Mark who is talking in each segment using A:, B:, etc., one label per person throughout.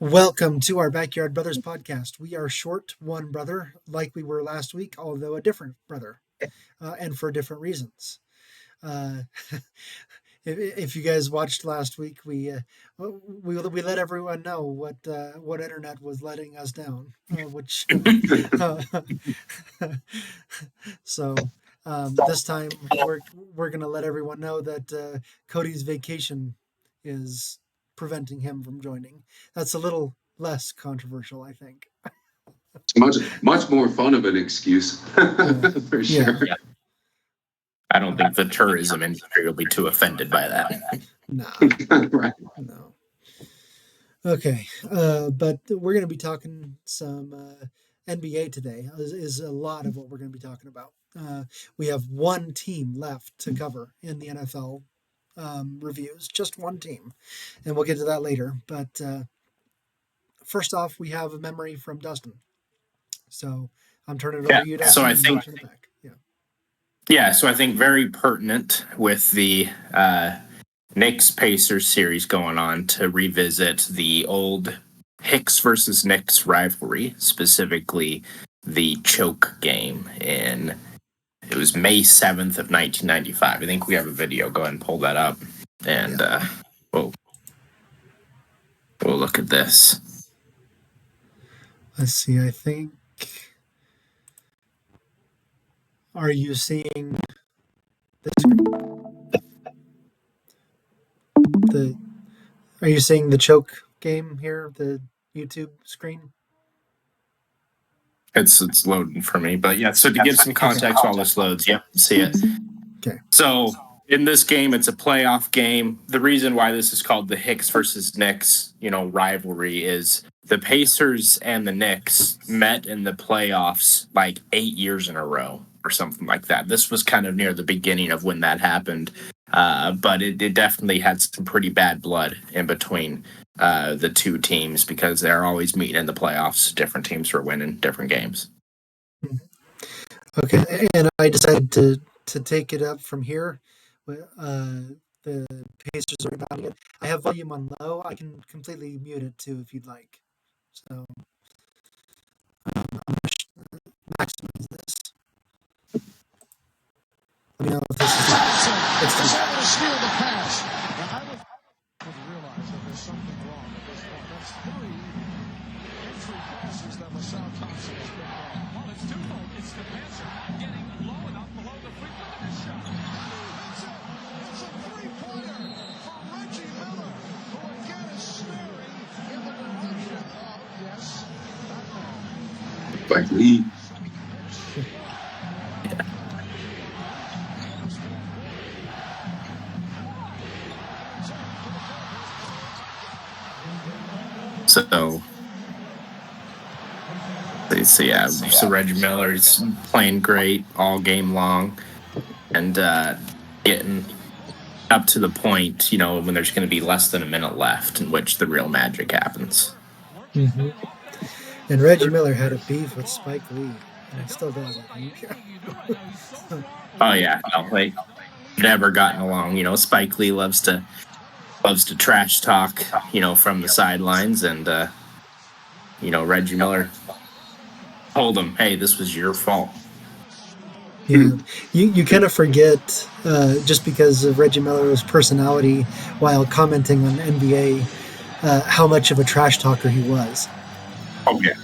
A: Welcome to our Backyard Brothers podcast. We are short one brother, like we were last week, although a different brother, and for different reasons. Uh, if you guys watched last week, we let everyone know what internet was letting us down, which uh, so this time we're gonna let everyone know that Cody's vacation is preventing him from joining. That's a little less controversial, I think.
B: It's much more fun of an excuse for sure.
C: Yeah. I don't think the tourism industry will be too offended by that.
A: No,
B: Right.
A: no. Okay, but we're going to be talking some NBA today. Is a lot of what we're going to be talking about. We have one team left to cover in the NFL reviews, just one team, and we'll get to that later. But first off, we have a memory from Dustin. So I'm turning it over to you, Dustin.
C: So I think,
A: turn it back.
C: so I think very pertinent with the Knicks Pacers series going on to revisit the old Hicks versus Knicks rivalry, specifically the choke game it was May 7th of 1995. I think we have a video. Go ahead and pull that up, and we'll look at this.
A: Let's see. I think. Are you seeing the screen? Are you seeing the choke game here? The YouTube screen.
C: It's loading for me, but yeah. So to give some context while this loads, yep, see it.
A: Okay.
C: So in this game, it's a playoff game. The reason why this is called the Hicks versus Knicks, rivalry is the Pacers and the Knicks met in the playoffs like 8 years in a row or something like that. This was kind of near the beginning of when that happened, but it definitely had some pretty bad blood in between the two teams because they're always meeting in the playoffs. Different teams were winning different games.
A: Okay, and I decided to take it up from here. The Pacers are rebounding it. I have volume on low. I can completely mute it too if you'd like. So I'm going to maximize this. Let me know if this is it's
D: able to steal the pass. I would realize that there's something wrong at this point. That's 3 entry passes that LaSalle Thompson has picked off.
E: Well, it's twofold. It's the passer not getting low enough below the free throw line shot.
D: It's a three-pointer for Reggie Miller, who again is staring in the direction of, yes,
B: Like Lee.
C: So Reggie Miller is playing great all game long and getting up to the point, when there's going to be less than a minute left in which the real magic happens.
A: Mm-hmm. And Reggie Miller had a beef with Spike Lee, and he still does, I think.
C: Oh yeah, they've never gotten along. Spike Lee loves to trash talk, from the sidelines, and Reggie Miller told him, "Hey, this was your fault."
A: Yeah, you kind of forget just because of Reggie Miller's personality while commenting on NBA how much of a trash talker he was.
C: Oh yeah.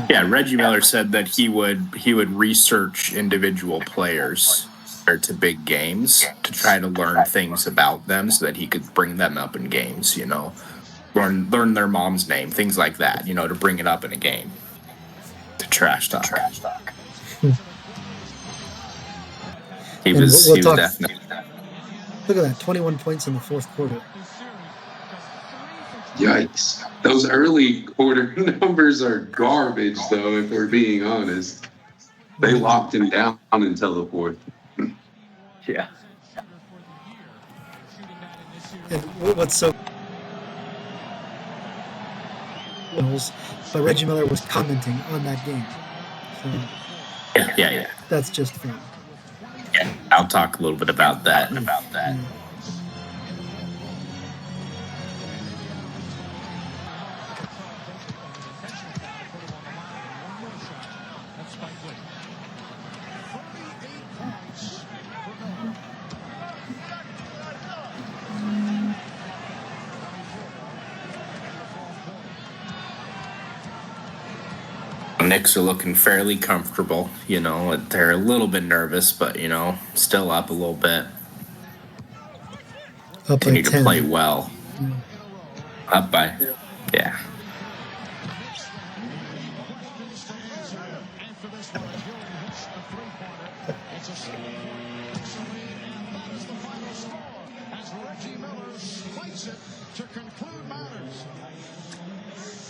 C: Yeah, Reggie Miller said that he would research individual players prior to big games to try to learn things about them so that he could bring them up in games, learn their mom's name, things like that, to bring it up in a game. To trash talk. He was definitely.
A: Look at that, 21 points in the fourth quarter.
B: Yikes. Those early quarter numbers are garbage, though, if we're being honest. They locked him down until the fourth.
C: Yeah.
A: And what's so... But Reggie Miller was commenting on that game. So
C: Yeah.
A: That's just fun.
C: Yeah, I'll talk a little bit about that. Knicks are looking fairly comfortable. They're a little bit nervous, but still up a little bit.
A: Up by
C: Continue to
A: 10.
C: play well. Up by, yeah.
D: After this one, as Ewing hits a three-pointer, it's a steal. And that is the final score as Reggie Miller spikes it to conclude matters.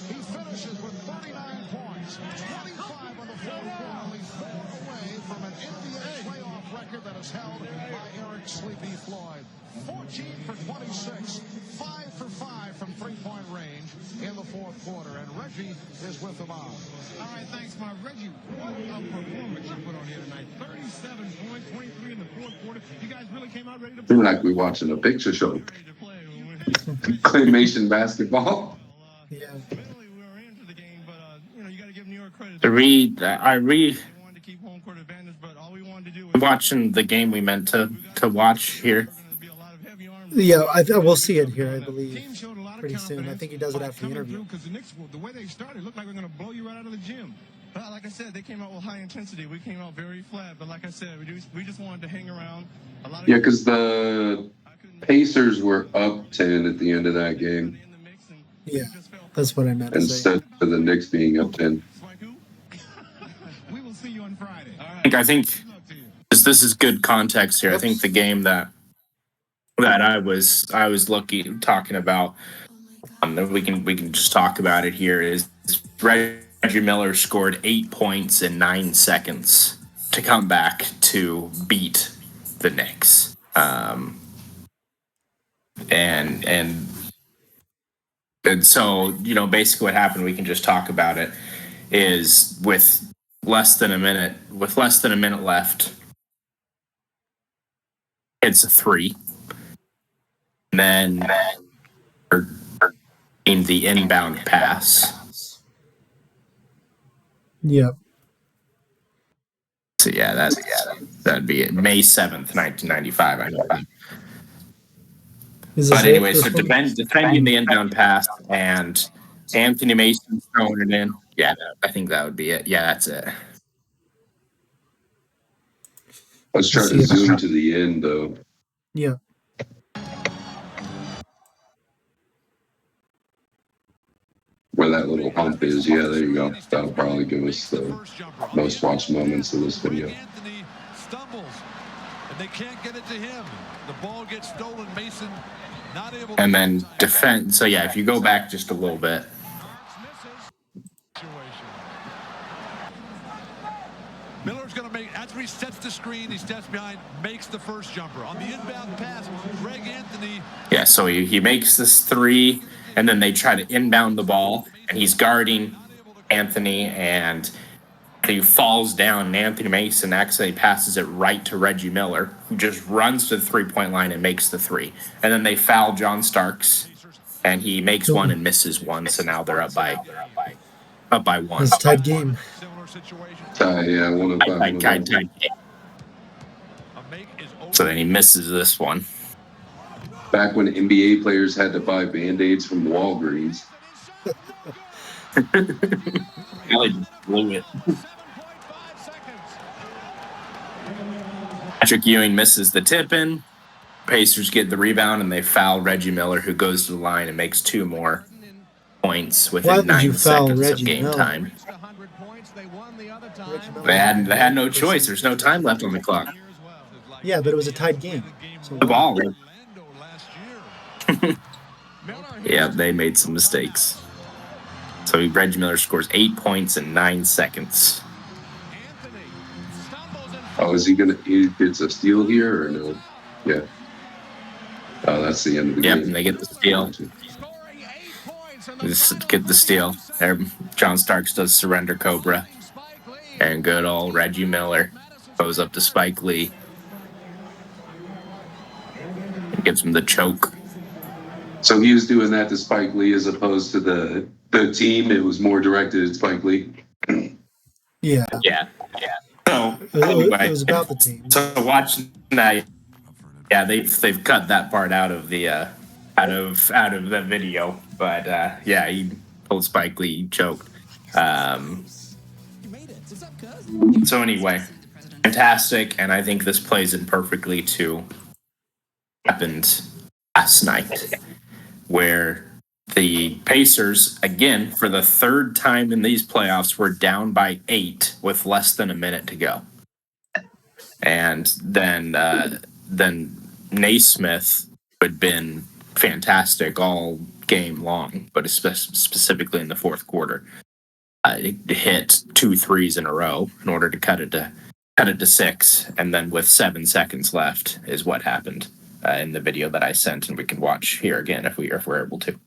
D: He finishes with 39 points, 25 on the fourth quarter, only 4 away from an NBA playoff record that is held by Eric Sleepy Floyd. 14 for 26, 5 for 5 from three-point range in the fourth quarter, and Reggie is with them all.
E: All right, thanks, Mark. Reggie, what a performance you put on here tonight. 37 points, 23 in the fourth quarter. You guys really came out ready to play.
B: Feel like we're watching a picture show.
E: Ready to play.
B: Claymation basketball.
A: Yeah.
E: Mentally, we were into the game, but you got to give New York credit.
C: I
E: They wanted to keep home court advantage, but all we wanted to do was
C: watching the game we meant to watch here.
A: Yeah, we'll see it here, I believe,
E: Team showed a lot of
A: pretty soon. I
E: confidence
A: think he does it
E: by
A: after the
E: coming
A: interview.
E: through, because the Knicks, the way they started, looked like we're going to blow you right out of the gym. But like I said, they came out with high intensity. We came out very flat. But like I said, we just wanted to hang around. A lot of
B: Yeah, because the Pacers were up 10 at the end of that game
E: in the mix, and
A: Yeah, that's what I meant to say.
B: instead of the Knicks being up 10.
E: we will see you on Friday. All right.
C: I think
E: Good luck to you.
C: this is good context here. I think the game that I was talking about, that we can just talk about it here, is Reggie Miller scored 8 points in 9 seconds to come back to beat the Knicks. And so, basically what happened, we can just talk about it, is with less than a minute left, it's a 3. And then in the inbound pass.
A: Yep.
C: So yeah, that'd be it. May 7th, 1995. I know.
A: Is this
C: But
A: it?
C: anyway,
A: This
C: so
A: one?
C: defending the inbound pass and Anthony Mason throwing it in. Yeah, I think that would be it. Yeah, that's it.
B: Let's try to zoom to the end, though.
A: Yeah.
B: Where that little hump is. Yeah, there you go. That'll probably give us the most watched moments of this video.
F: Anthony stumbles, and they can't get it to him. The ball gets stolen. Mason not able.
C: And then defend. So yeah, if you go back just a little bit.
F: Miller's going to make, after he sets the screen, he steps behind, makes the first jumper. On the inbound pass, Greg Anthony.
C: Yeah, so he makes this 3, and then they try to inbound the ball, and he's guarding Anthony, and he falls down, and Anthony Mason accidentally passes it right to Reggie Miller, who just runs to the three-point line and makes the 3. And then they foul John Starks, and he makes one and misses one, so now they're up by 1.
A: It's a tight game.
F: Similar situation.
B: Yeah, 105.
C: Tight. So then he misses this one.
B: Back when NBA players had to buy Band-Aids from Walgreens.
C: Really blew it. Patrick Ewing misses the tip-in. Pacers get the rebound, and they foul Reggie Miller, who goes to the line and makes 2 more points
A: Why
C: within
A: would
C: 9
A: you foul
C: seconds
A: Reggie
C: of game
A: Miller?
C: time.
A: Reggie Miller
C: They had no choice. There's no time left on the clock.
A: Yeah, but it was a tight game. So
C: The ball.
F: Last year.
C: Yeah, they made some mistakes. So Reggie Miller scores 8 points in 9 seconds.
B: Oh, he gets a steal here or no? Yeah. Oh, that's the end of the
C: Yep,
B: game.
C: and they get the steal. Just get the steal. There, John Starks does surrender Cobra. And good old Reggie Miller goes up to Spike Lee. Gives him the choke.
B: So he was doing that to Spike Lee as opposed to the team. It was more directed at Spike Lee.
A: yeah,
C: So
A: it
C: anyway,
A: was about the team.
C: so watching that, yeah, they've cut that part out of the out of the video. But yeah, he pulled Spike Lee, he choked. So anyway, fantastic, and I think this plays in perfectly to what happened last night, where the Pacers, again, for the third time in these playoffs, were down by 8 with less than a minute to go. And then Naismith had been fantastic all game long, but specifically in the fourth quarter, it hit 2 threes in a row in order to cut it to 6, and then with 7 seconds left is what happened in the video that I sent, and we can watch here again if we're able to.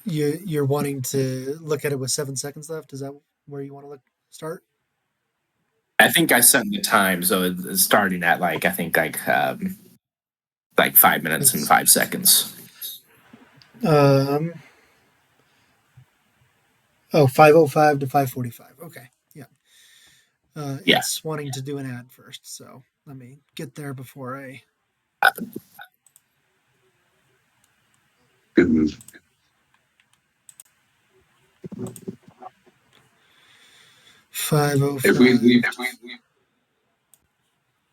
A: You're wanting to look at it with 7 seconds left? Is that where you want to start?
C: I think I sent the time, so it's starting at like 5 minutes and 5 seconds.
A: 5:05 to 5:45. Okay, yeah.
C: Yeah.
A: It's wanting to do an ad first, so let me get there before I.
B: Good move.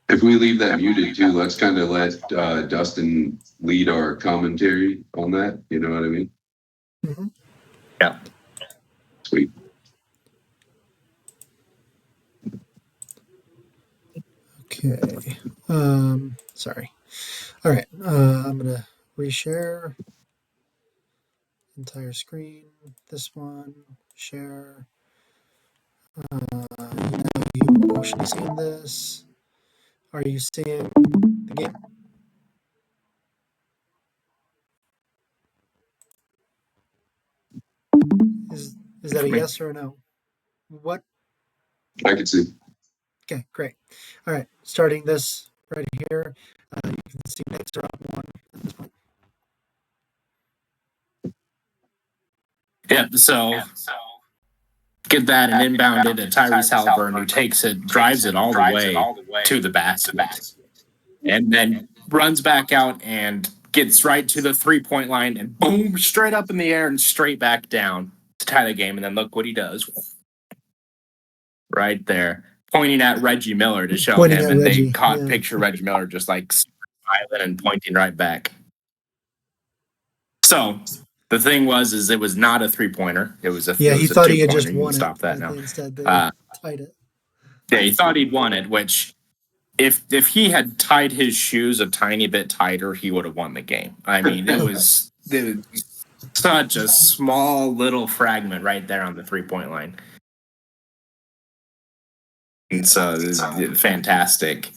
B: If we leave that muted too, let's kind of let Dustin lead our commentary on that. You know what I mean?
A: Mm-hmm.
C: Yeah.
B: Sweet.
A: Okay. Sorry. All right. I'm gonna reshare entire screen. This one, share. You should be seeing this. Are you seeing the game? Is that a yes or a no? What?
B: I can see.
A: Okay, great. All right, starting this right here. You can see next are up 1 at this point.
C: Yeah, so get that and inbounded to Tyrese Halliburton, who takes it, drives it all the way to the basket, and then runs back out and gets right to the 3-point line and boom, straight up in the air and straight back down to tie the game. And then look what he does right there, pointing at Reggie Miller to show him. And Reggie, they caught picture Reggie Miller just like smiling and pointing right back. So the thing was, it was not a 3-pointer. It was a
A: he thought he had just
C: won
A: it.
C: Stop that now.
A: Instead, they tied it.
C: Yeah, he thought he'd won it, which if he had tied his shoes a tiny bit tighter, he would have won the game. I mean, it was such a small little fragment right there on the 3-point line. And so this is fantastic.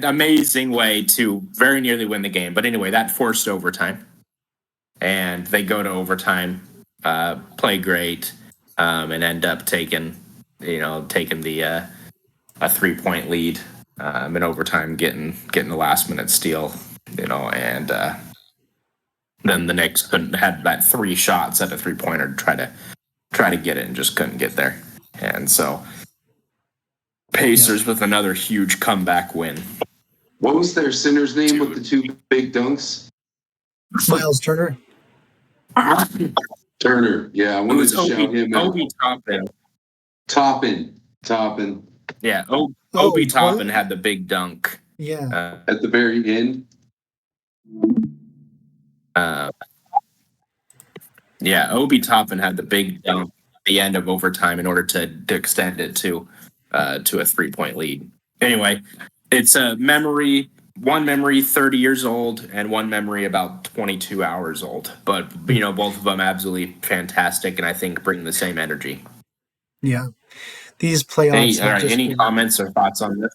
C: Amazing way to very nearly win the game. But anyway, that forced overtime. And they go to overtime, play great, and end up taking the a 3-point lead in overtime, getting the last minute steal, and then the Knicks had that 3 shots at a 3-pointer to try to get it and just couldn't get there. And so Pacers with another huge comeback win.
B: What was their center's name with the 2 big dunks?
A: Miles Turner.
B: Turner. Yeah, I wanted to shout him out.
C: Obi
B: Toppin.
C: Yeah, Obi Toppin had the big dunk.
A: Yeah.
B: At the very end.
C: Obi Toppin had the big dunk at the end of overtime in order to extend it to a 3-point lead. Anyway, it's a memory. One memory 30 years old and one memory about 22 hours old. But, both of them absolutely fantastic and I think bring the same energy.
A: Yeah. These playoffs
C: any comments or thoughts on this?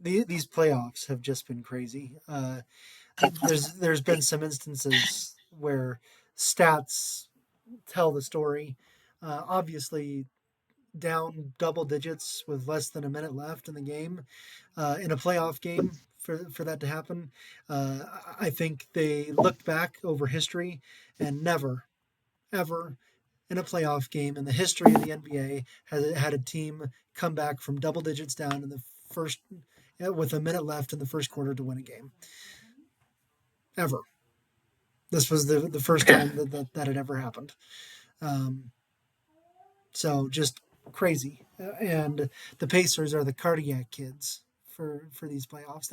A: These playoffs have just been crazy. There's been some instances where stats tell the story. Obviously, down double digits with less than a minute left in the game, in a playoff game, for that to happen. I think they looked back over history and never, ever in a playoff game in the history of the NBA has had a team come back from double digits down in the first with a minute left in the first quarter to win a game. Ever. This was the first time that had ever happened. Um, so just crazy. And the Pacers are the cardiac kids for these playoffs.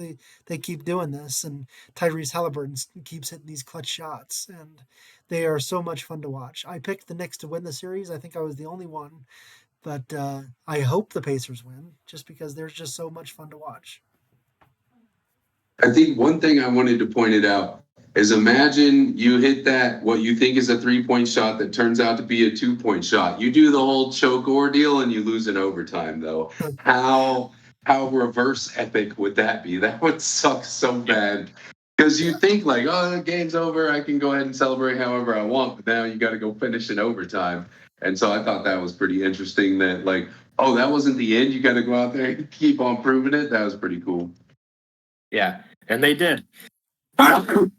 A: They keep doing this, and Tyrese Halliburton keeps hitting these clutch shots, and they are so much fun to watch. I picked the Knicks to win the series. I think I was the only one, but I hope the Pacers win just because they're just so much fun to watch.
B: I think one thing I wanted to point it out is imagine you hit that what you think is a 3-point shot that turns out to be a 2-point shot. You do the whole choke ordeal and you lose in overtime though. How reverse epic would that be? That would suck so bad. Because you think like, oh, the game's over, I can go ahead and celebrate however I want, but now you got to go finish in overtime. And so I thought that was pretty interesting that like, oh, that wasn't the end. You got to go out there and keep on proving it. That was pretty cool.
C: Yeah, and they did. Excuse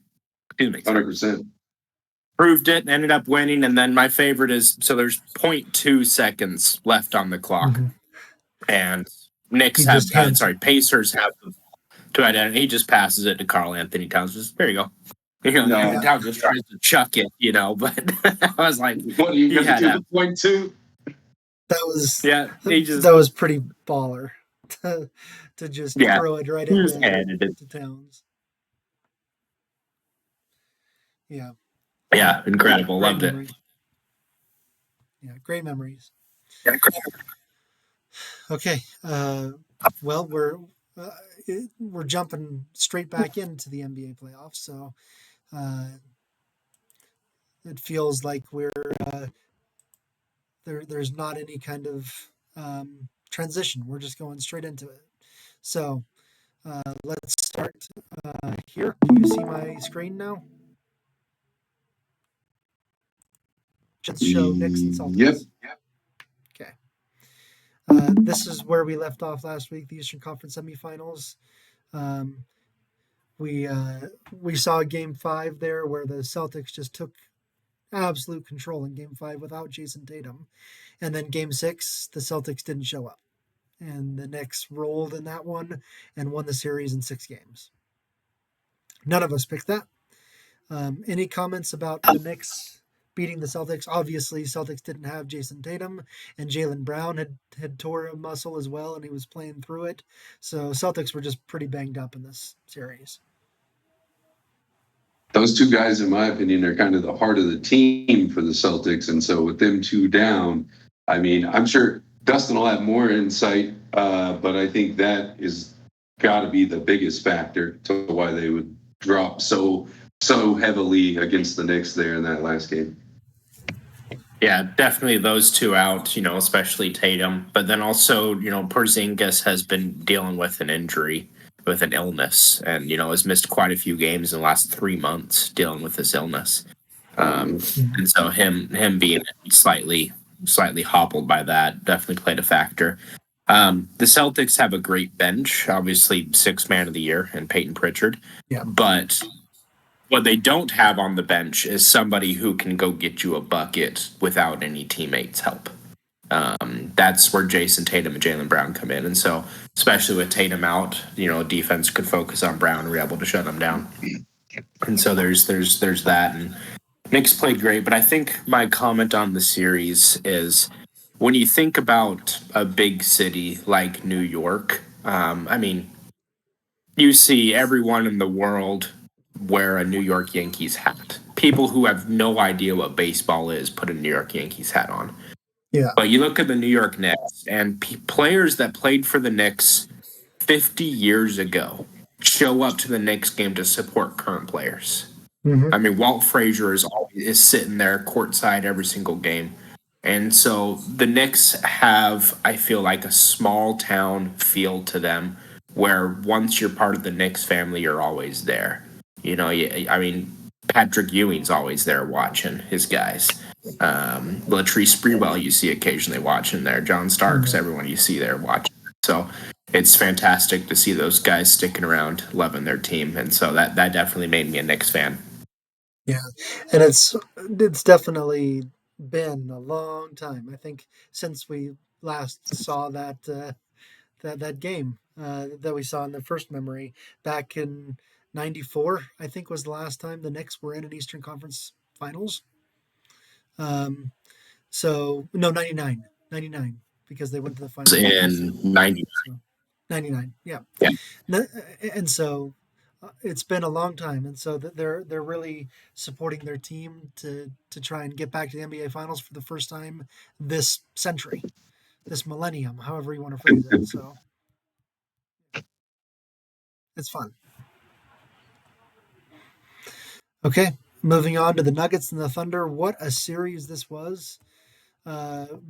C: me.
B: 100%.
C: Proved it, ended up winning, and then my favorite is so there's 0.2 seconds left on the clock, and Pacers have to identity. He just passes it to Karl Anthony Towns. Just, there you go. Towns just tries to chuck it, but I was like,
B: what are you going to do the 0.2?
A: That was pretty baller to just throw it right into Towns. Yeah.
C: Yeah, incredible. Loved
A: it. Yeah, great memories.
C: Yeah,
A: okay. Well, we're jumping straight back into the NBA playoffs, so it feels like we're there's not any kind of transition. We're just going straight into it. So let's start here. Do you see my screen now? Just show Knicks and Celtics.
B: Yep.
A: Okay. This is where we left off last week, the Eastern Conference semifinals. We saw Game 5 there where the Celtics just took absolute control in Game 5 without Jason Tatum. And then Game 6, the Celtics didn't show up. And the Knicks rolled in that one and won the series in 6 games. None of us picked that. Any comments about the Knicks beating the Celtics? Obviously, Celtics didn't have Jason Tatum, and Jaylen Brown had tore a muscle as well, and he was playing through it. So Celtics were just pretty banged up in this series.
B: Those two guys, in my opinion, are kind of the heart of the team for the Celtics. And so with them two down, I mean, I'm sure Dustin will have more insight, but I think that is got to be the biggest factor to why they would drop so heavily against the Knicks there in that last game.
C: Yeah, definitely those two out, especially Tatum. But then also, Porzingis has been dealing with an injury, with an illness, and, has missed quite a few games in the last 3 months dealing with this illness. And so him being slightly hobbled by that definitely played a factor. The Celtics have a great bench, obviously 6th man of the year and Peyton Pritchard.
A: Yeah.
C: But what they don't have on the bench is somebody who can go get you a bucket without any teammates' help. That's where Jason Tatum and Jaylen Brown come in. And so, especially with Tatum out, defense could focus on Brown and we're able to shut him down. And so there's that. And Knicks played great, but I think my comment on the series is when you think about a big city like New York, you see everyone in the world wear a New York Yankees hat. People who have no idea what baseball is put a New York Yankees hat on.
A: Yeah.
C: But you look at the New York Knicks and players that played for the Knicks 50 years ago show up to the Knicks game to support current players.
A: Mm-hmm.
C: I mean, Walt Frazier is sitting there courtside every single game. And so the Knicks have, I feel like, a small town feel to them where once you're part of the Knicks family, you're always there. Patrick Ewing's always there watching his guys. Latrice Sprewell you see occasionally watching there. John Starks, everyone you see there watching. So it's fantastic to see those guys sticking around, loving their team. And so that definitely made me a Knicks fan.
A: Yeah, and it's definitely been a long time. I think since we last saw that game that we saw in the first memory back in '94. I think was the last time the Knicks were in an Eastern Conference Finals. So no, 99, because they went to the Final Four.
C: In 90.
A: So 99, yeah.
C: Yeah.
A: And so it's been a long time, and so they're really supporting their team to try and get back to the NBA Finals for the first time this century, this millennium, however you want to phrase it. So it's fun. Okay, moving on to the Nuggets and the Thunder. What a series this was.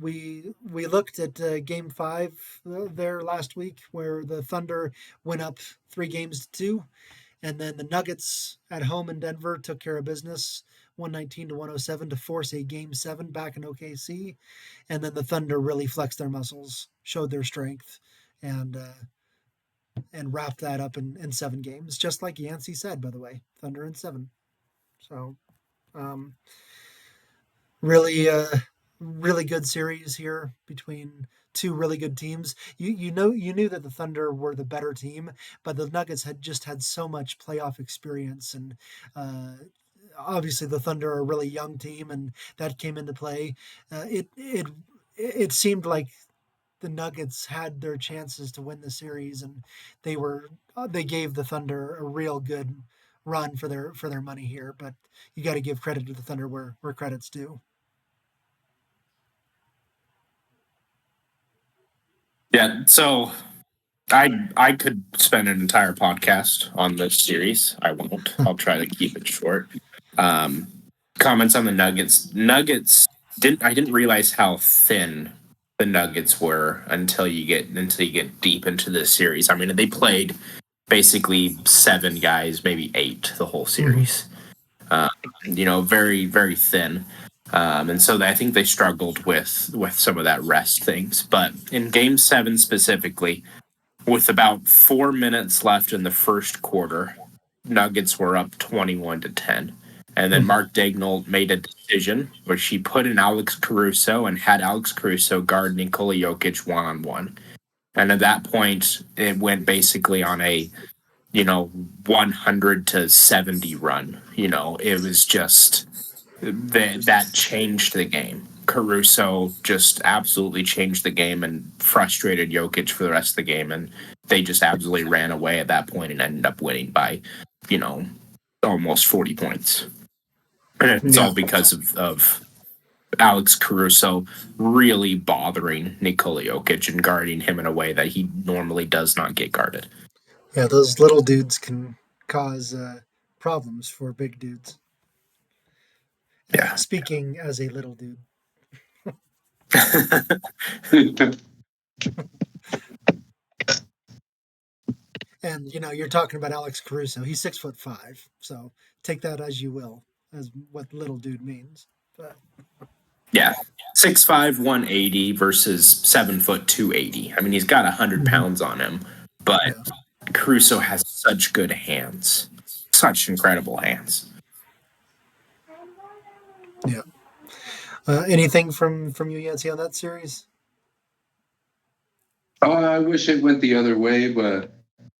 A: We looked at Game 5 there last week, where the Thunder went up 3 games to 2, and then the Nuggets at home in Denver took care of business, 119 to 107, to force a Game 7 back in OKC, and then the Thunder really flexed their muscles, showed their strength, and wrapped that up in 7 games, just like Yancey said. By the way, Thunder in 7. So. Um, really really good series here between two really good teams. You knew that the Thunder were the better team, but the Nuggets had just had so much playoff experience, and obviously the Thunder are a really young team, and that came into play. It seemed like the Nuggets had their chances to win the series, and they gave the Thunder a real good run for their money here. But you got to give credit to the Thunder where credit's due.
C: Yeah, so I could spend an entire podcast on this series. I won't. I'll try to keep it short. Um, Comments on the Nuggets. I didn't realize how thin the Nuggets were until you get deep into this series. I mean, they played basically 7 guys, maybe 8, the whole series. Very very thin. And so I think they struggled with some of that rest things. But in Game 7 specifically, with about 4 minutes left in the first quarter, Nuggets were up 21-10. And then Mark Daigneault made a decision where she put in Alex Caruso and had Alex Caruso guard Nikola Jokic one-on-one. And at that point, it went basically on a 100-70 run. It was just that changed the game. Caruso just absolutely changed the game and frustrated Jokic for the rest of the game, and they just absolutely ran away at that point and ended up winning by, almost 40 points. And it's all because of Alex Caruso really bothering Nikola Jokic and guarding him in a way that he normally does not get guarded.
A: Yeah, those little dudes can cause problems for big dudes.
C: Yeah.
A: Speaking as a little dude. And you're talking about Alex Caruso. He's 6'5", so take that as you will, as what little dude means. But
C: yeah, 6'5", 180 versus 7', 280. I mean, he's got 100 pounds on him, but Caruso has such good hands, such incredible hands.
A: Yeah. Anything from you, Yancey, on that series?
B: Oh, I wish it went the other way, but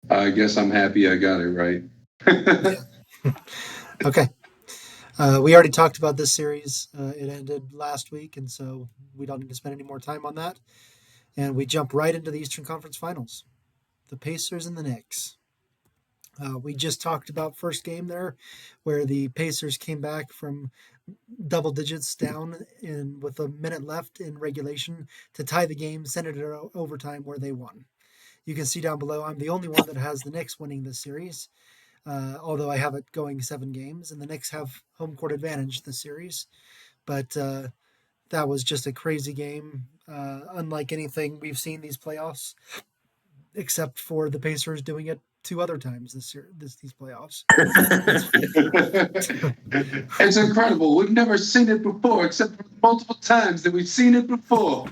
B: I guess I'm happy I got it right.
A: Yeah. Okay. We already talked about this series. It ended last week, and so we don't need to spend any more time on that. And we jump right into the Eastern Conference Finals. The Pacers and the Knicks. We just talked about first game there, where the Pacers came back from double digits down with a minute left in regulation to tie the game, send it to overtime, where they won. You can see down below, I'm the only one that has the Knicks winning this series, although I have it going 7 games, and the Knicks have home court advantage this series. But that was just a crazy game, unlike anything we've seen these playoffs, except for the Pacers doing it 2 other times these playoffs.
B: It's incredible. We've never seen it before, except for multiple times that we've seen it before.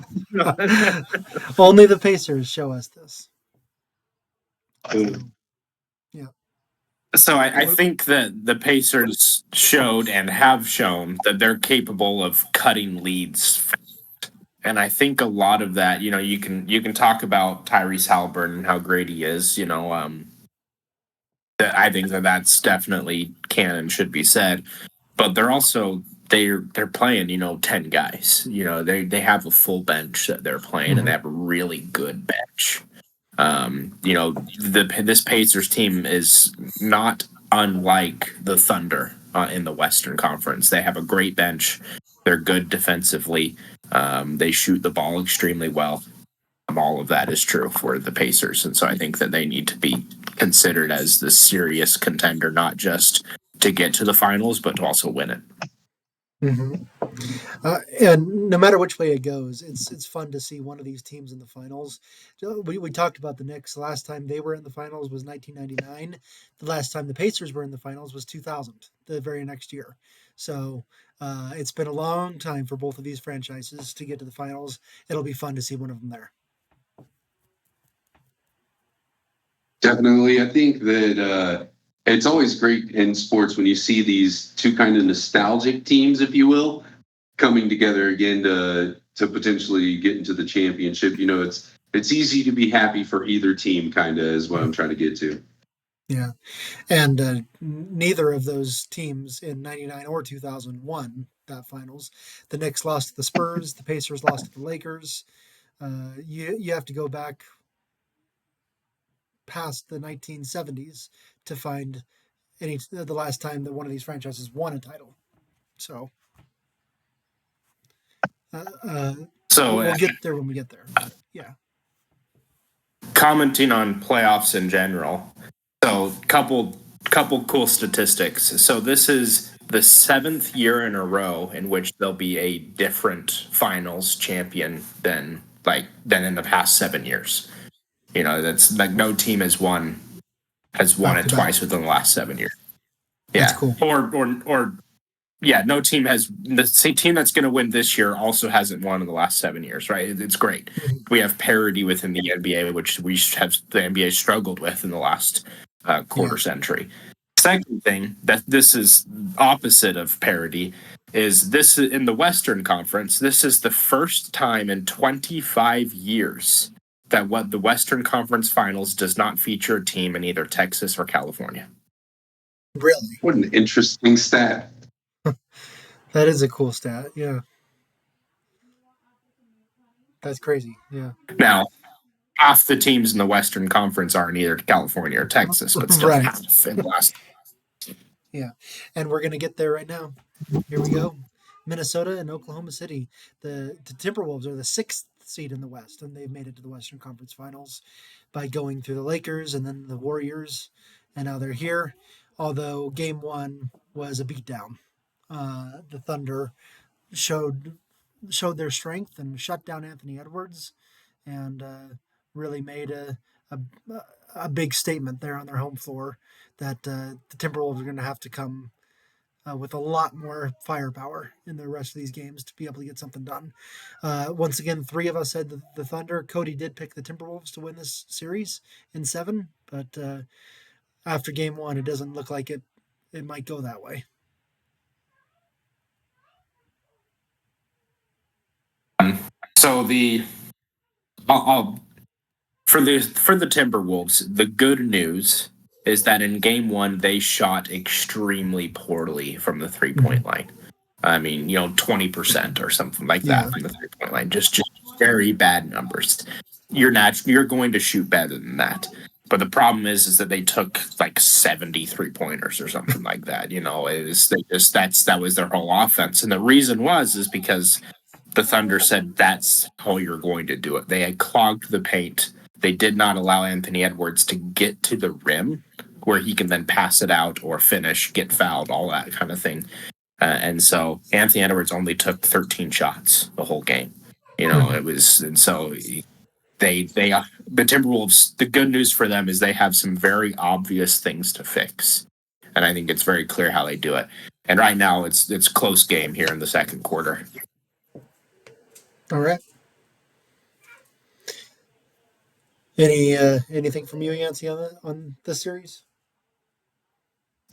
A: Only the Pacers show us this. Yeah.
C: So I think that the Pacers showed and have shown that they're capable of cutting leads. And I think a lot of that, you can talk about Tyrese Halliburton and how great he is. I think that's definitely can and should be said. But they're also they're playing 10 guys. They have a full bench that they're playing, and they have a really good bench. This Pacers team is not unlike the Thunder in the Western Conference. They have a great bench. They're good defensively. They shoot the ball extremely well. All of that is true for the Pacers, and so I think that they need to be considered as the serious contender, not just to get to the finals, but to also win it.
A: Mm-hmm. And no matter which way it goes, it's fun to see one of these teams in the finals. We talked about the Knicks. The last time they were in the finals was 1999. The last time the Pacers were in the finals was 2000, the very next year. So it's been a long time for both of these franchises to get to the finals. It'll be fun to see one of them there.
B: Definitely. I think that it's always great in sports when you see these two kind of nostalgic teams, if you will, coming together again to potentially get into the championship. It's easy to be happy for either team, kind of, is what I'm trying to get to.
A: Yeah. And neither of those teams in 99 or 2000 won that finals. The Knicks lost to the Spurs. The Pacers lost to the Lakers. You have to go back past the 1970s to find the last time that one of these franchises won a title. So we'll get there when we get there. But yeah.
C: Commenting on playoffs in general. So couple cool statistics. So this is the 7th year in a row in which there'll be a different finals champion than in the past 7 years. That's like no team has won it twice within the last 7 years. Yeah.
A: That's cool.
C: Or no team has the same team that's going to win this year also hasn't won in the last 7 years, right? It's great. Mm-hmm. We have parity within the NBA, which we have the NBA struggled with in the last quarter century. Second thing that this is opposite of parity is this in the Western Conference. This is the first time in 25 years that what the Western Conference Finals does not feature a team in either Texas or California.
A: Really?
B: What an interesting stat.
A: That is a cool stat. Yeah. That's crazy. Yeah.
C: Now, half the teams in the Western Conference are in either California or Texas, but still half in the last.
A: Yeah. And we're going to get there right now. Here we go. Minnesota and Oklahoma City. The Timberwolves are the 6th seed in the West, and they've made it to the Western Conference Finals by going through the Lakers and then the Warriors, and now they're here. Although Game 1 was a beatdown. The Thunder showed their strength and shut down Anthony Edwards, and really made a big statement there on their home floor that the Timberwolves are going to have to come with a lot more firepower in the rest of these games to be able to get something done. Once again, 3 of us said the Thunder. Cody did pick the Timberwolves to win this series in 7, but after Game 1, it doesn't look like it might go that way.
C: So for the Timberwolves, the good news is that in Game 1 they shot extremely poorly from the 3-point line. I mean, 20% or something like that from the 3-point line. Just very bad numbers. You're going to shoot better than that. But the problem is that they took like 70 3-pointers or something like that. That was their whole offense, and the reason is because the Thunder said that's how you're going to do it. They had clogged the paint. They did not allow Anthony Edwards to get to the rim where he can then pass it out or finish, get fouled, all that kind of thing. And so Anthony Edwards only took 13 shots the whole game. It was, and so the Timberwolves, the good news for them is they have some very obvious things to fix. And I think it's very clear how they do it. And right now it's close game here in the second quarter.
A: All right. Anything from you, Yancey, on this series?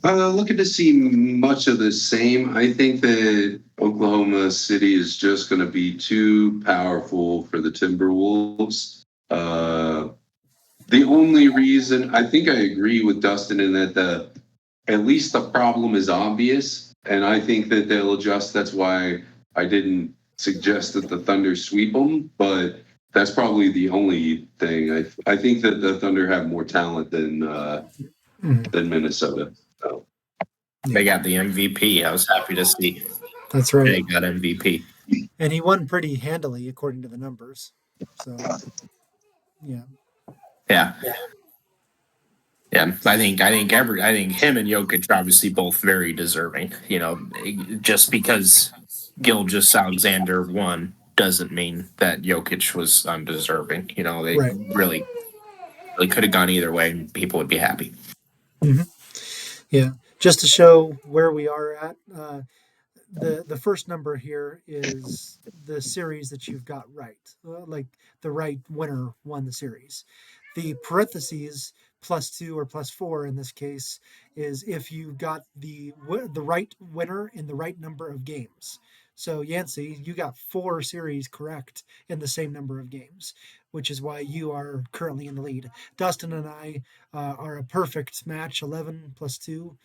B: Looking to see much of the same. I think that Oklahoma City is just going to be too powerful for the Timberwolves. The only reason I think I agree with Dustin in that at least the problem is obvious. and I think that they'll adjust. That's why I didn't suggest that the Thunder sweep them, but that's probably the only thing. I think that the Thunder have more talent than Minnesota. So.
C: They got the MVP. I was happy to see
A: That's right.
C: they got MVP.
A: And he won pretty handily according to the numbers. So, yeah.
C: Yeah. Yeah, I think him and Jokic are obviously both very deserving. You know, just because Gilgeous Alexander won doesn't mean that Jokic was undeserving. You know, they
A: Right.
C: really could have gone either way, and people would be happy.
A: Mm-hmm. Yeah. Just to show where we are at, the first number here is the series that you've got right, like the right winner won the series. The parentheses +2 or +4 in this case is if you got the right winner in the right number of games. So Yancey, you got 4 series correct in the same number of games, which is why you are currently in the lead. Dustin and I are a perfect match, 11 +2.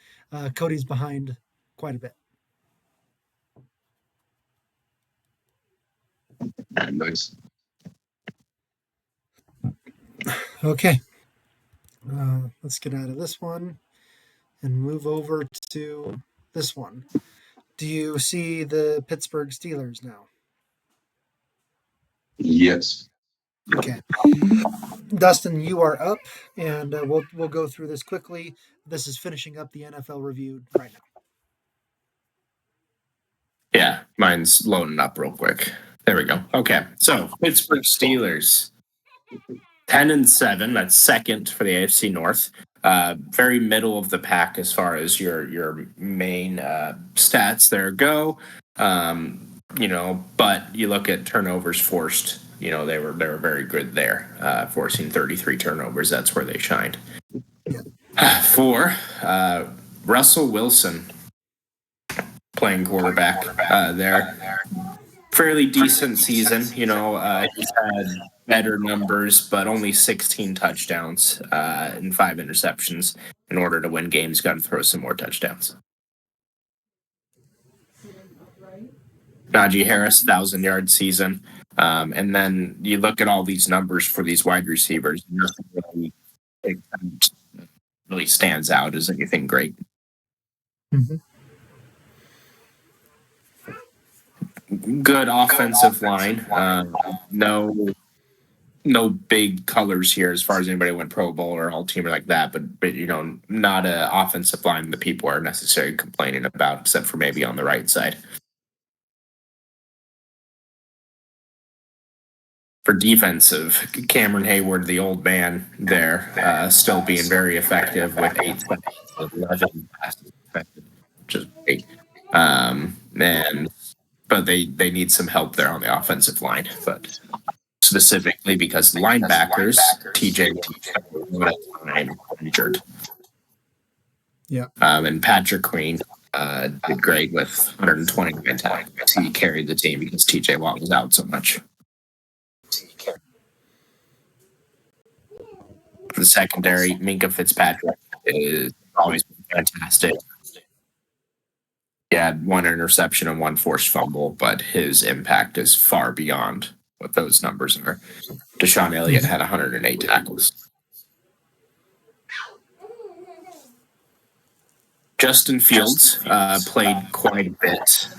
A: Cody's behind quite a bit.
B: Nice.
A: Okay. Let's get out of this one and move over to this one. Do you see the Pittsburgh Steelers now?
B: Yes.
A: Okay. Dustin, you are up, and we'll go through this quickly. This is finishing up the NFL review right now.
C: Yeah, mine's loading up real quick. There we go. Okay, so Pittsburgh Steelers, 10-7. That's second for the AFC North. Very middle of the pack as far as your main stats there go. You know, but you look at turnovers forced. You know, they were very good there, forcing 33 turnovers. That's where they shined. For Russell Wilson playing quarterback there. Fairly decent season. You know, he's had better numbers, but only 16 touchdowns and 5 interceptions. In order to win games, got to throw some more touchdowns. Najee Harris, 1,000-yard season. And then you look at all these numbers for these wide receivers, nothing really stands out as anything great.
A: Mm-hmm.
C: Good offensive line. No big colors here as far as anybody went Pro Bowl or All Teamer like that, but you know, not an offensive line that people are necessarily complaining about, except for maybe on the right side. For defensive, Cameron Hayward, the old man there, still being very effective with 8 11 passes effective, which is great. But they need some help there on the offensive line. But specifically because linebackers, TJ injured.
A: Yeah.
C: And Patrick Queen did great with 129 tackles. He carried the team because TJ Watt was out so much. For the secondary, Minka Fitzpatrick is always been fantastic. He had 1 interception and 1 forced fumble, but his impact is far beyond what those numbers are. Deshaun Elliott had 108 tackles. Justin Fields played quite a bit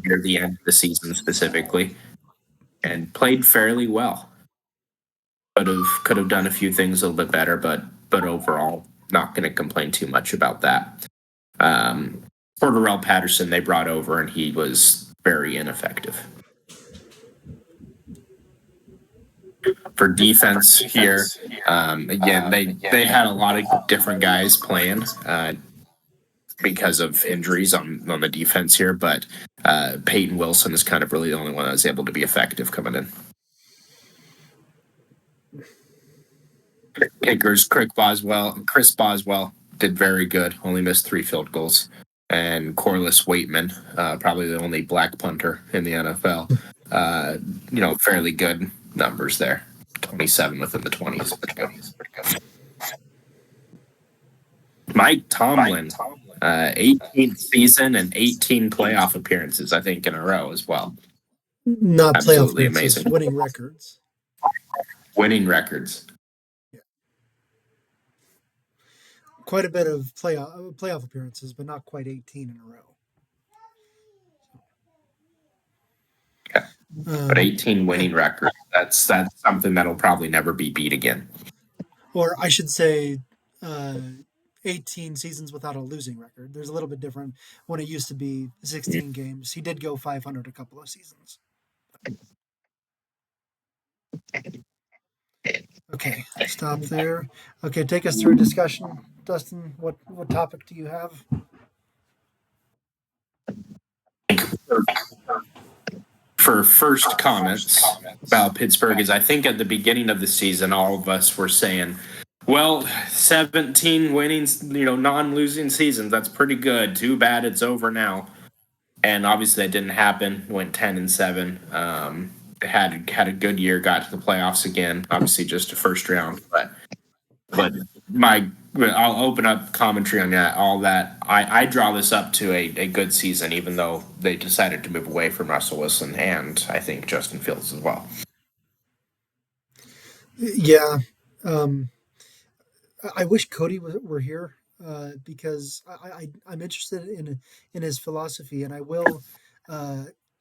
C: near the end of the season specifically, and played fairly well. Could have done a few things a little bit better, but overall, not going to complain too much about that. Cordarrelle Patterson they brought over, and he was very ineffective. For defense here, again, they had a lot of different guys playing because of injuries on the defense here, but Peyton Wilson is kind of really the only one that was able to be effective coming in. Kickers, Chris Boswell did very good, only missed 3 field goals. And Corliss Waitman, probably the only black punter in the NFL. You know, fairly good numbers there. 27 within the 20s. Mike Tomlin 18th season and 18 playoff appearances, I think, in a row as well.
A: Not playoff
C: Absolutely
A: appearances,
C: amazing.
A: winning records.
C: Winning records.
A: Quite a bit of playoff appearances, but not quite 18 in a row.
C: But 18 winning records, that's something that'll probably never be beat again.
A: Or I should say 18 seasons without a losing record. There's a little bit different when it used to be 16 games. He did go 500 a couple of seasons. Okay, stop there. Okay, take us through a discussion. Dustin, what topic do you have?
C: For first comments about Pittsburgh is I think at the beginning of the season, all of us were saying, well, 17 winning, non-losing seasons, that's pretty good. Too bad it's over now. And obviously that didn't happen. Went 10-7. Had a good year, got to the playoffs again. Obviously just a first round, but I'll open up commentary on that. All that I draw this up to a good season, even though they decided to move away from Russell Wilson and I think Justin Fields as well.
A: Yeah, I wish Cody were here because I'm interested in his philosophy, and I will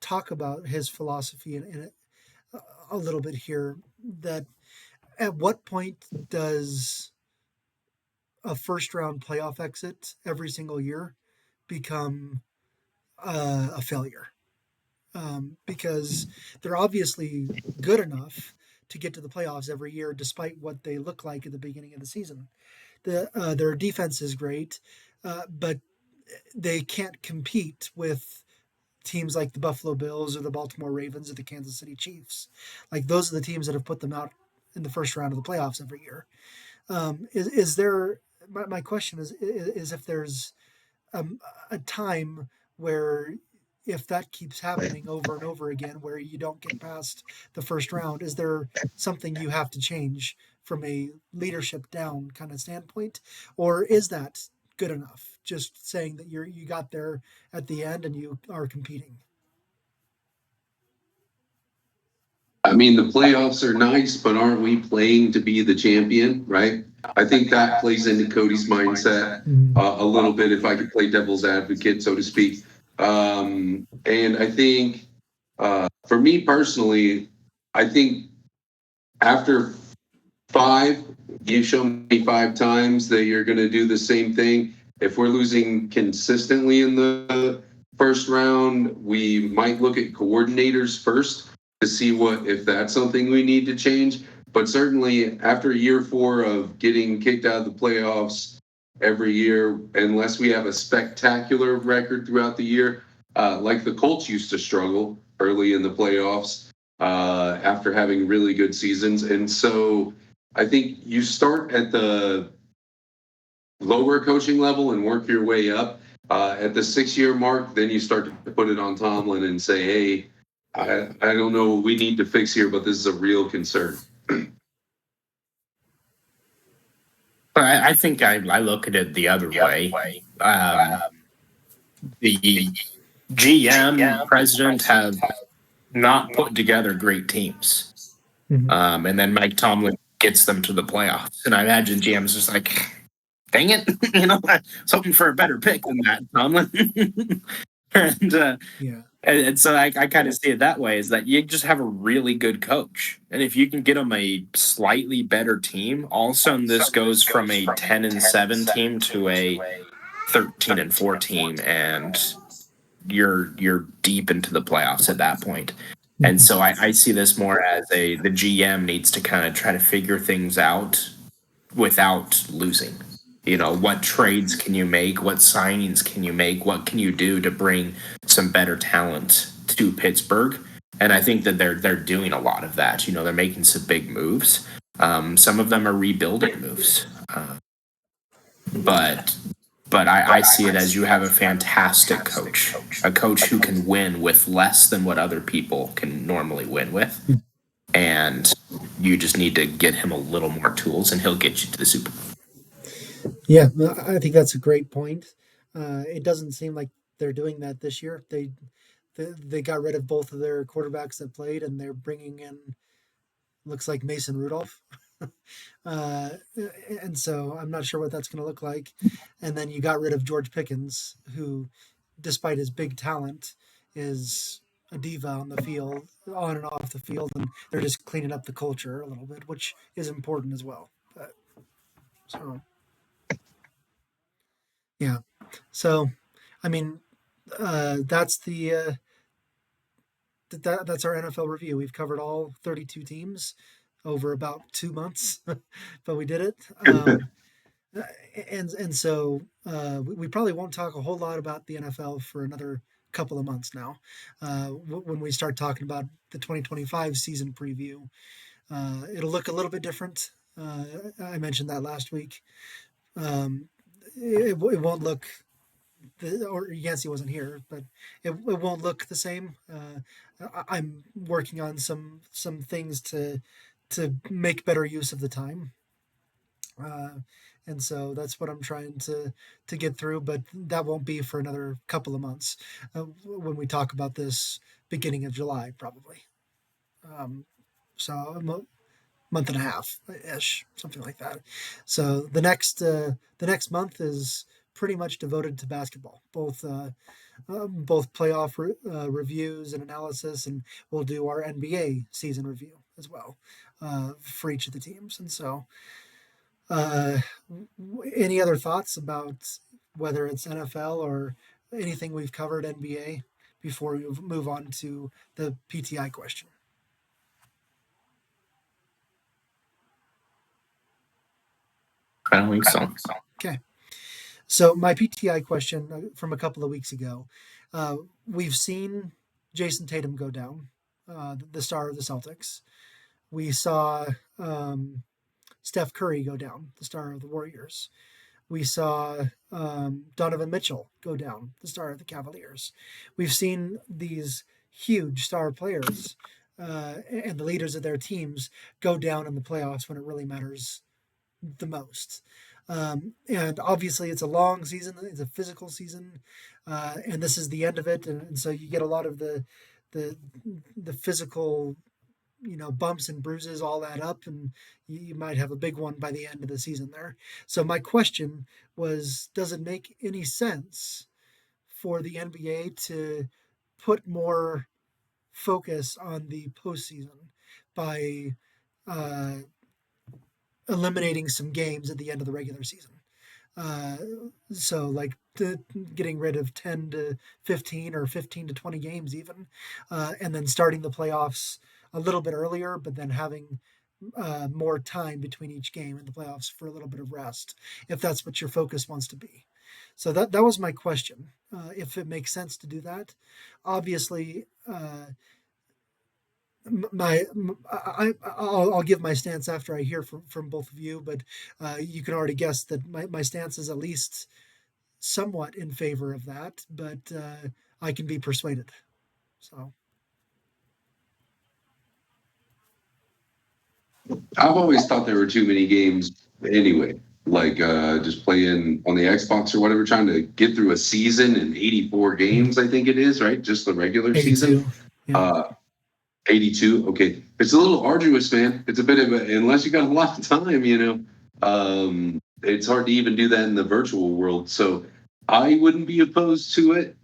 A: talk about his philosophy in a little bit here. That at what point does a first round playoff exit every single year become a failure? Because they're obviously good enough to get to the playoffs every year, despite what they look like at the beginning of the season. Their defense is great, but they can't compete with teams like the Buffalo Bills or the Baltimore Ravens or the Kansas City Chiefs. Like those are the teams that have put them out in the first round of the playoffs every year. Is there? My question is if there's a time where if that keeps happening over and over again, where you don't get past the first round, is there something you have to change from a leadership down kind of standpoint, or is that good enough? Just saying that you got there at the end and you are competing.
B: I mean, the playoffs are nice, but aren't we playing to be the champion, right? I think that plays into Cody's mindset a little bit, if I could play devil's advocate, so to speak. And I think for me personally, I think after 5, you show me 5 times that you're going to do the same thing. If we're losing consistently in the first round, we might look at coordinators first to see if that's something we need to change. But certainly after year 4 of getting kicked out of the playoffs every year, unless we have a spectacular record throughout the year, like the Colts used to struggle early in the playoffs after having really good seasons. And so I think you start at the lower coaching level and work your way up. At the 6-year mark, then you start to put it on Tomlin and say, hey, I don't know what we need to fix here, but this is a real concern.
C: I think I look at it the other way. The GM, president have not put together great teams. And then Mike Tomlin gets them to the playoffs. And I imagine GM's just like, dang it, I was hoping for a better pick than that, Tomlin. And so I kind of see it that way, is that you just have a really good coach. And if you can get them a slightly better team, all of a sudden this goes from a 10-7 team to a 13-4 team, and you're deep into the playoffs at that point. And so I see this more as the GM needs to kind of try to figure things out without losing. What trades can you make? What signings can you make? What can you do to bring some better talent to Pittsburgh? And I think that they're doing a lot of that. They're making some big moves. Some of them are rebuilding moves. But I see it as you have a fantastic coach, a coach who can win with less than what other people can normally win with. And you just need to get him a little more tools, and he'll get you to the Super Bowl.
A: Yeah, I think that's a great point. It doesn't seem like they're doing that this year. They got rid of both of their quarterbacks that played, and they're bringing in looks like Mason Rudolph. uh, and so I'm not sure what that's going to look like. And then you got rid of George Pickens, who, despite his big talent, is a diva on the field, on and off the field, and they're just cleaning up the culture a little bit, which is important as well. But, so yeah, so I mean, that's that's our NFL review. We've covered all 32 teams over about 2 months, but we did it. And so we probably won't talk a whole lot about the NFL for another couple of months now. When we start talking about the 2025 season preview, it'll look a little bit different. I mentioned that last week. Um, it won't look or Yancey wasn't here, but it won't look the same. I'm working on some things to make better use of the time, uh, and so that's what I'm trying to get through. But that won't be for another couple of months when we talk about this beginning of July, probably. Um, so month and a half ish, something like that. So the next month is pretty much devoted to basketball, both playoff reviews and analysis, and we'll do our NBA season review as well for each of the teams. And so, uh, any other thoughts about whether it's NFL or anything we've covered NBA before we move on to the PTI question?
C: I don't think so.
A: Okay. So my PTI question from a couple of weeks ago, we've seen Jason Tatum go down, the star of the Celtics. We saw Steph Curry go down, the star of the Warriors. We saw Donovan Mitchell go down, the star of the Cavaliers. We've seen these huge star players and the leaders of their teams go down in the playoffs when it really matters the most. And obviously, it's a long season. It's a physical season, and this is the end of it. And so you get a lot of the the physical, bumps and bruises all add up, and you might have a big one by the end of the season there. So my question was, does it make any sense for the NBA to put more focus on the postseason by uh, eliminating some games at the end of the regular season? Uh, so like getting rid of 10 to 15 or 15 to 20 games even, and then starting the playoffs a little bit earlier, but then having more time between each game in the playoffs for a little bit of rest, if that's what your focus wants to be. So that was my question. If it makes sense to do that, obviously, my I'll give my stance after I hear from both of you, but you can already guess that my stance is at least somewhat in favor of that, but I can be persuaded. So
B: I've always thought there were too many games anyway. Like just playing on the Xbox or whatever, trying to get through a season in 84 games, I think it is, right? Just the regular
A: 82.
B: season.
A: Yeah.
B: 82. Okay. It's a little arduous, man. It's a bit of unless you got a lot of time, it's hard to even do that in the virtual world. So I wouldn't be opposed to it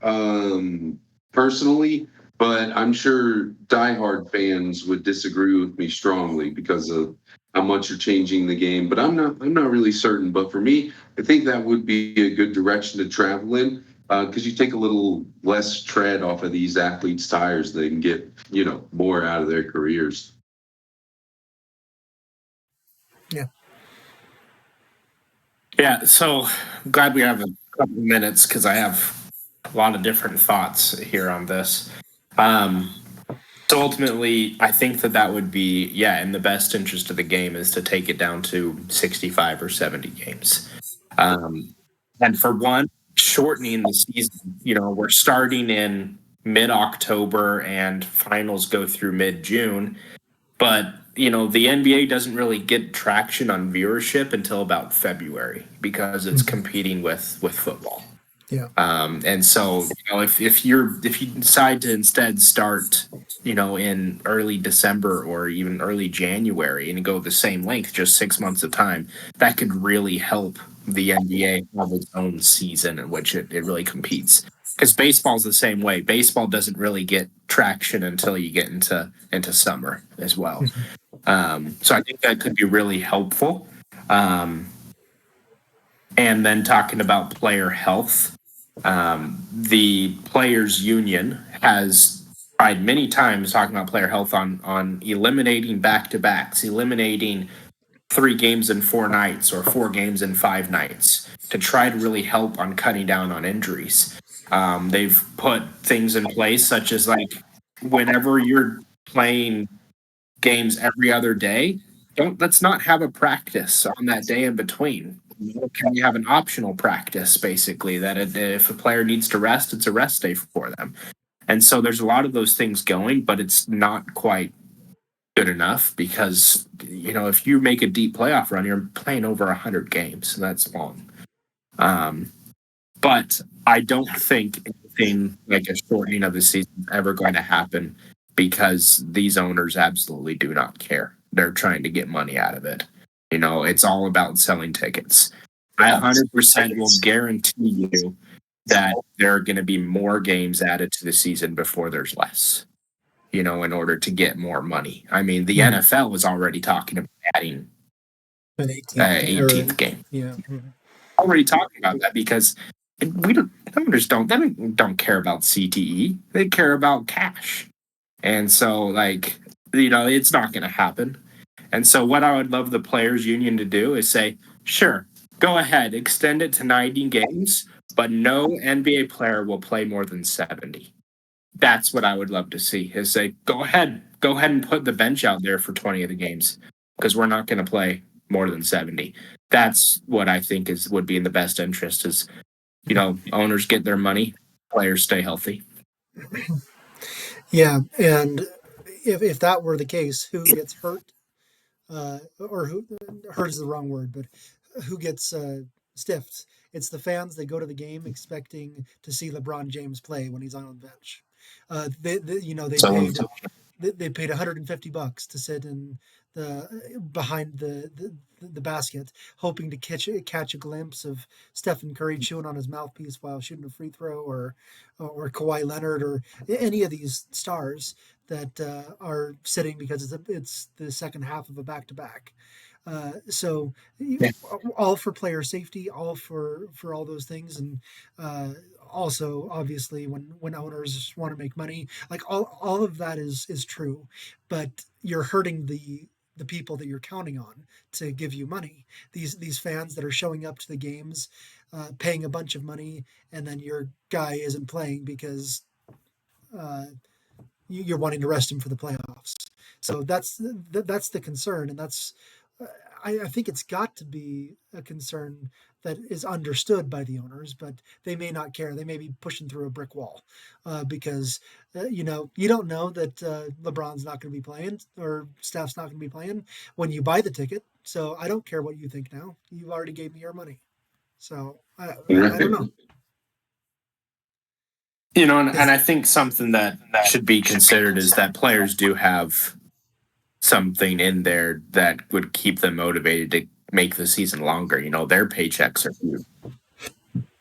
B: personally, but I'm sure diehard fans would disagree with me strongly because of how much you're changing the game. But I'm not really certain. But for me, I think that would be a good direction to travel in because you take a little less tread off of these athletes' tires, they can get more out of their careers.
A: Yeah.
C: Yeah, so glad we have a couple of minutes because I have a lot of different thoughts here on this. So ultimately, I think that would be, in the best interest of the game is to take it down to 65 or 70 games. And for one, shortening the season, we're starting in mid-October and finals go through mid-June. But, the NBA doesn't really get traction on viewership until about February because it's competing with football.
A: Yeah.
C: And so, if you decide to instead start, in early December or even early January and go the same length, just 6 months of time, that could really help the NBA have its own season in which it really competes. Because baseball's the same way. Baseball doesn't really get traction until you get into summer as well. So I think that could be really helpful. Um, and then talking about player health, the players union has tried many times talking about player health on eliminating back-to-backs, eliminating 3 games in 4 nights or 4 games in 5 nights to try to really help on cutting down on injuries. They've put things in place such as, like, whenever you're playing games every other day, let's not have a practice on that day in between. Can you have an optional practice, basically, that if a player needs to rest, it's a rest day for them? And so there's a lot of those things going, but it's not quite good enough because, if you make a deep playoff run, you're playing over 100 games, and that's long. But I don't think anything like a shortening of the season is ever going to happen because these owners absolutely do not care. They're trying to get money out of it. It's all about selling tickets. I 100% will guarantee you that there are going to be more games added to the season before there's less, in order to get more money. I mean, the NFL was already talking about adding
A: An
C: 18th game.
A: Yeah.
C: Already talking about that because owners don't care about CTE. They care about cash. And so, like, it's not going to happen. And so what I would love the players union to do is say, sure, go ahead, extend it to 90 games, but no NBA player will play more than 70. That's what I would love to see, is say, go ahead and put the bench out there for 20 of the games because we're not going to play more than 70. That's what I think would be in the best interest is, owners get their money, players stay healthy.
A: Yeah, and if that were the case, who gets hurt? Or who hurt is the wrong word, but who gets stiffed? It's the fans that go to the game expecting to see LeBron James play when he's on the bench. They paid $150 to sit in behind the basket, hoping to catch a glimpse of Stephen Curry chewing on his mouthpiece while shooting a free throw, or Kawhi Leonard, or any of these stars that are sitting because it's the second half of a back to back. So all for player safety, all for all those things, and also obviously when owners want to make money, like all of that is true, but you're hurting the people that you're counting on to give you money. These fans that are showing up to the games, paying a bunch of money, and then your guy isn't playing because uh, you're wanting to rest him for the playoffs. So that's the concern, and that's I think it's got to be a concern that is understood by the owners, but they may not care. They may be pushing through a brick wall because you don't know that LeBron's not going to be playing or Steph's not going to be playing when you buy the ticket. So I don't care what you think now. You already gave me your money, so I don't know.
C: And I think something that should be considered is that players do have something in there that would keep them motivated to make the season longer. Their paychecks are huge.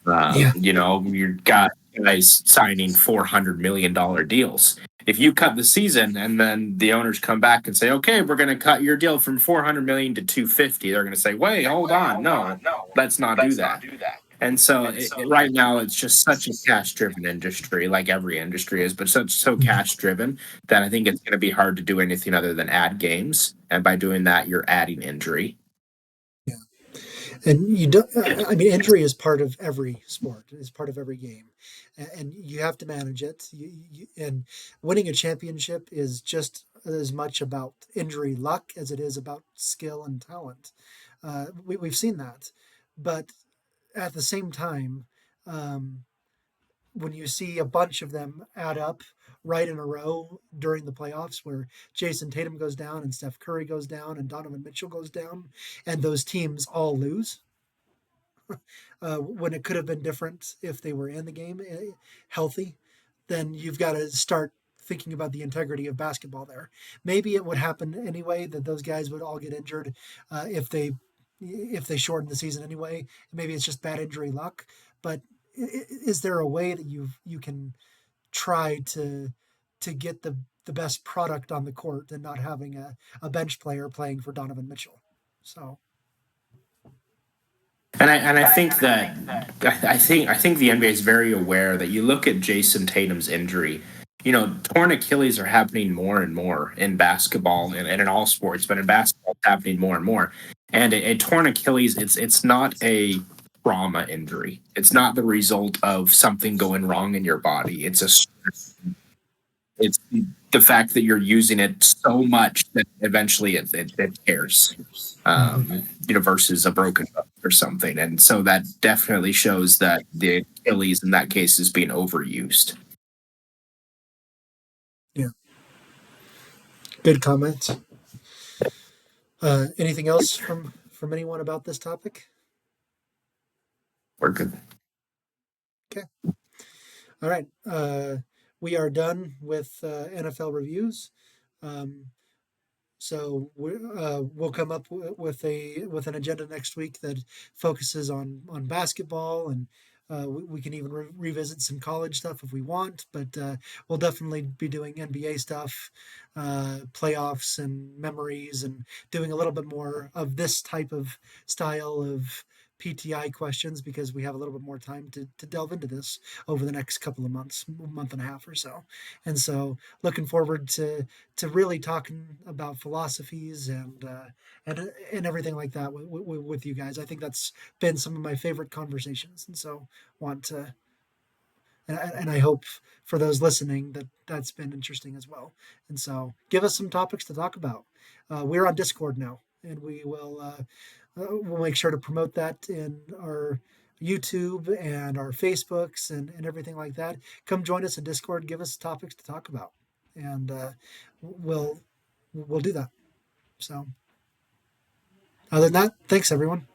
A: Yeah.
C: You've got guys signing $400 million deals. If you cut the season and then the owners come back and say, okay, we're going to cut your deal from 400 million to 250, they're going to say, wait, hold on. No, let's not do that. And so right now it's just such a cash-driven industry, like every industry is, but so cash-driven that I think it's going to be hard to do anything other than add games. And by doing that, you're adding injury.
A: Yeah. And you don't. I mean, injury is part of every sport. It's part of every game, and you have to manage it. And winning a championship is just as much about injury luck as it is about skill and talent. We've seen that, but at the same time, um, when you see a bunch of them add up right in a row during the playoffs, where Jason Tatum goes down and Steph Curry goes down and Donovan Mitchell goes down, and those teams all lose, when it could have been different if they were in the game healthy, then you've got to start thinking about the integrity of basketball there. Maybe it would happen anyway that those guys would all get injured if they shorten the season anyway. Maybe it's just bad injury luck. But is there a way that you can try to get the best product on the court and not having a bench player playing for Donovan Mitchell? So
C: And I think that I think the NBA is very aware that you look at Jason Tatum's injury. You know, torn Achilles are happening more and more in basketball and in all sports, but in basketball, it's happening more and more. And a torn Achilles, it's not a trauma injury. It's not the result of something going wrong in your body. It's the fact that you're using it so much that eventually it tears, versus a broken bone or something. And so that definitely shows that the Achilles in that case is being overused.
A: yeah, good comments. Anything else from anyone about this topic?
C: We're good.
A: Okay. All right. We are done with NFL reviews. Um, So we'll come up with an agenda next week that focuses on basketball, and we can even revisit some college stuff if we want. But we'll definitely be doing NBA stuff, playoffs and memories, and doing a little bit more of this type of style of PTI questions because we have a little bit more time to delve into this over the next couple of months, month and a half or so. And so looking forward to really talking about philosophies and everything like that with you guys. I think that's been some of my favorite conversations, and so want to and I hope for those listening that that's been interesting as well. And so give us some topics to talk about. We're on Discord now, and we'll make sure to promote that in our YouTube and our Facebooks and everything like that. Come join us in Discord. Give us topics to talk about, and we'll we'll do that. So other than that, thanks everyone.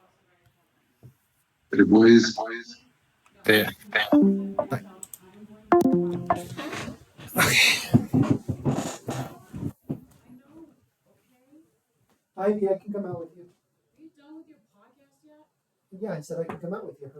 B: Later, boys.
C: Yeah.
A: Bye. Okay. Ivy, I can come out with you. Are you done with your podcast yet? Yeah, I said I could come out with you.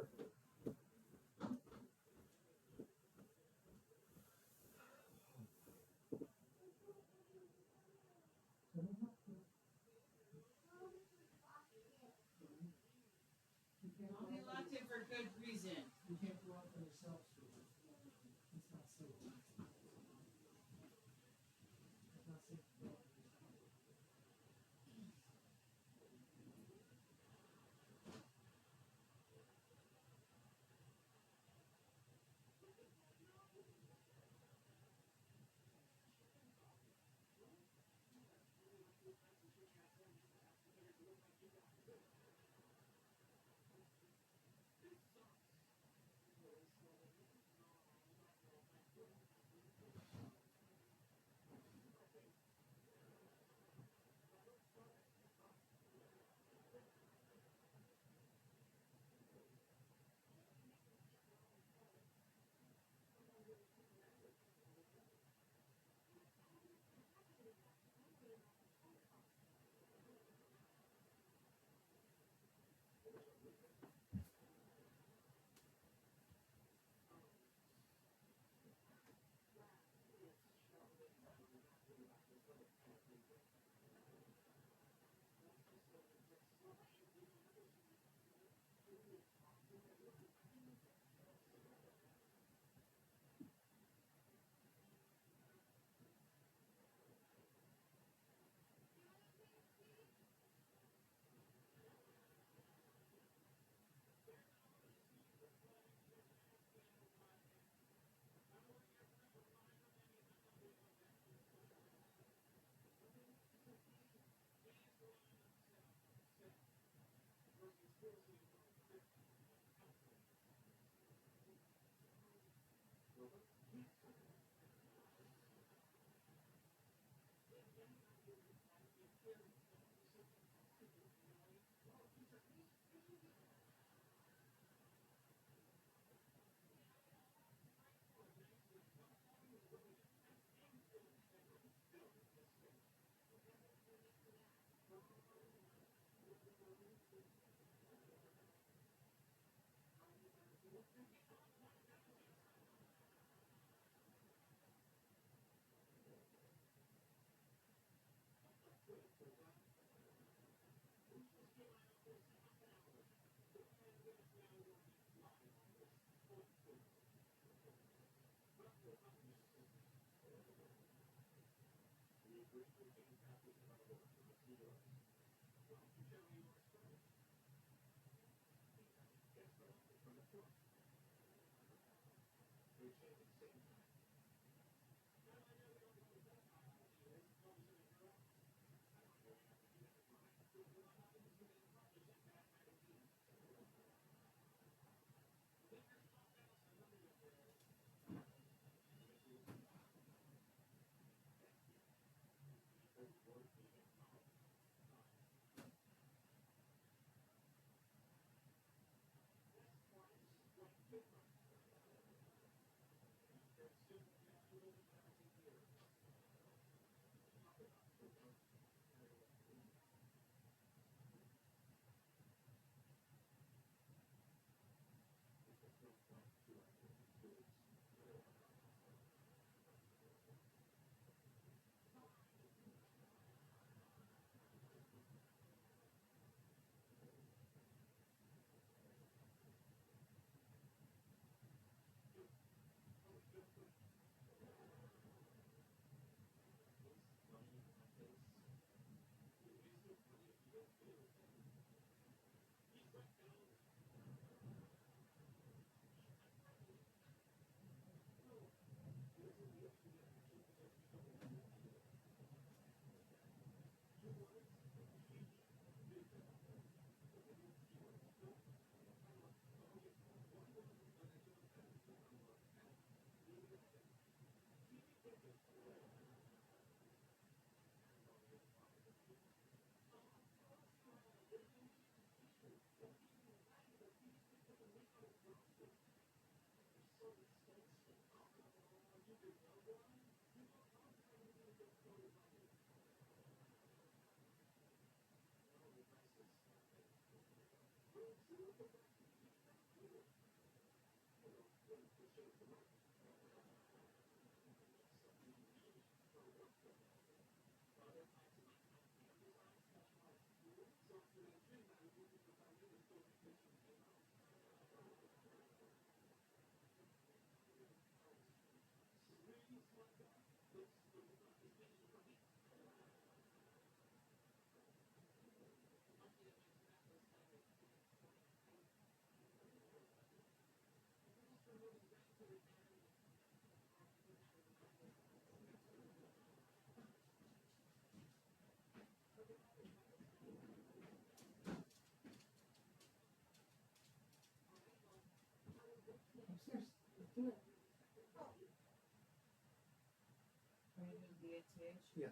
A: Yes.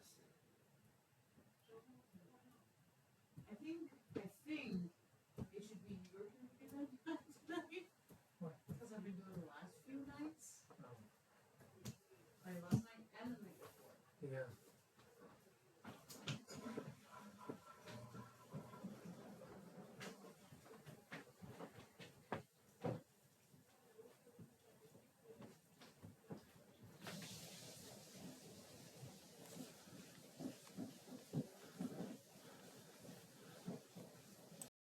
G: I think it should be your turn to do that tonight.
A: What?
G: Because I've been doing the last few nights.
A: Oh.
G: Like last night and the night before.
A: Yeah.